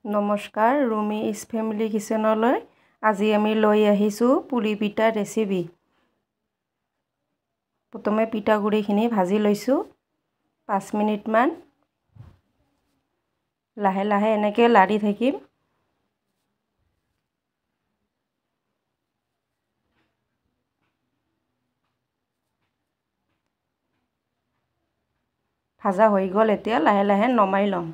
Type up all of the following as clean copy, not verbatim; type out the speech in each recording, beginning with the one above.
নমস্কাৰ Rumi is family কিচেনলৈ আজি আমি লৈ আহিছোঁ পুৰি পিঠা ৰেচিপি। প্ৰথমে পিঠাগুড়িখিনি ভাজি লৈছোঁ 5 মিনিটমান। লাহে লাহে এনেকৈ লাৰি থাকিম। ভাজা হৈ গ'ল, এতিয়া লাহে লাহে নমাই ল'ম।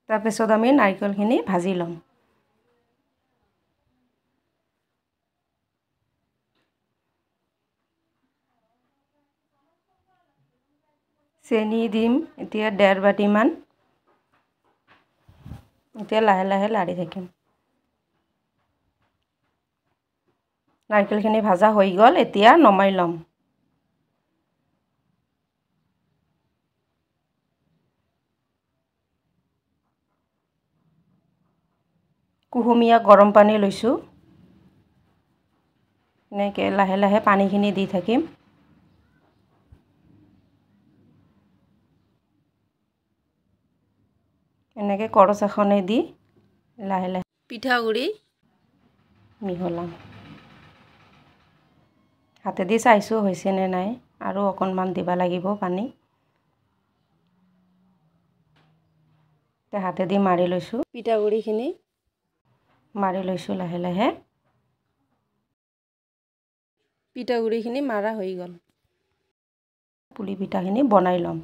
তাৰপিছত আমি নাৰিকলখিনি ভাজি ল'ম। চেনি দিম এতিয়া 1.5 বাটিমান। এতিয়া লাহে লাহে লাৰি থাকিম। নাৰিকলখিনি ভাজা হৈ গ'ল, এতিয়া নমাই ল'ম। কুহুমীয়া গৰম পানী লৈছোঁ। এনেকৈ লাহে লাহে পানীখিনি দি থাকিম। এনেকৈ কৰচ এখনে দি লাহে লাহে পিঠাগুড়ি মিহলাম। হাতেদি চাইছোঁ হৈছেনে নাই, আৰু অকণমান দিব লাগিব পানী। হাতেদি মাৰি লৈছোঁ, পিঠাগুড়িখিনি মাৰি লৈছোঁ লাহে লাহে। পিঠাগুড়িখিনি মাৰা হৈ গ'ল। পুলি পিঠাখিনি বনাই ল'ম।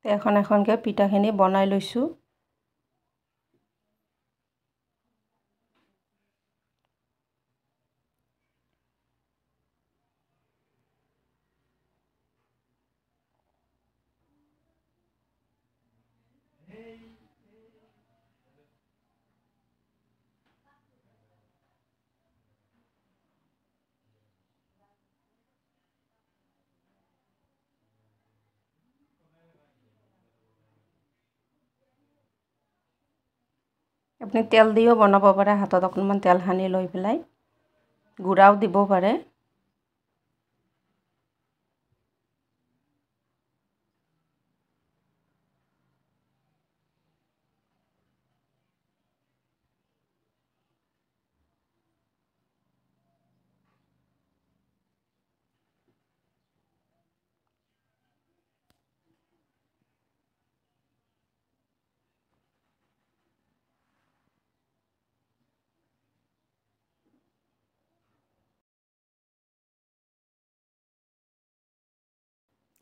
এখন এখনকৈ পিঠাখিনি বনাই লৈছোঁ। আপুনি তেল দিও বনাব পাৰে, হাতত অকণমান তেল সানি লৈ পেলাই। গুড়াও দিব পাৰে।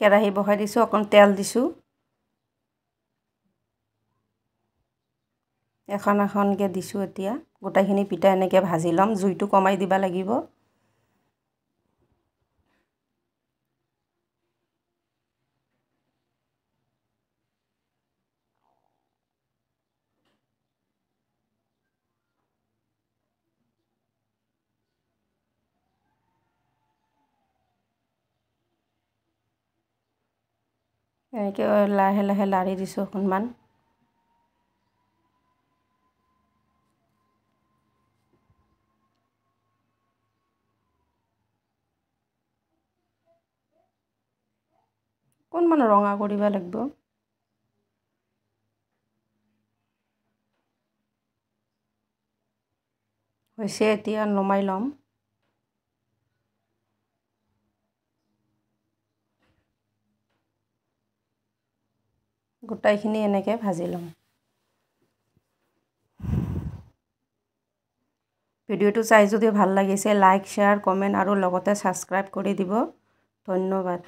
কেৰাহী বহাই দিছোঁ, অকণ তেল দিছোঁ। এখন এখনকৈ দিছোঁ। এতিয়া গোটেইখিনি পিঠা এনেকৈ ভাজি ল'ম। জুইটো কমাই দিব লাগিব। এনেকৈ লাহে লাহে লাৰি দিছোঁ অকণমান। অকণমান ৰঙা কৰিব লাগিব। হৈছে, এতিয়া নমাই ল'ম। গোটাইখিনি এনেকৈ ভাজি ল'ম। ভিডিঅ'টো চাই যদি ভাল লাগিছে লাইক, শ্বেয়াৰ, কমেণ্ট আৰু লগতে ছাবস্ক্ৰাইব কৰি দিব। ধন্যবাদ।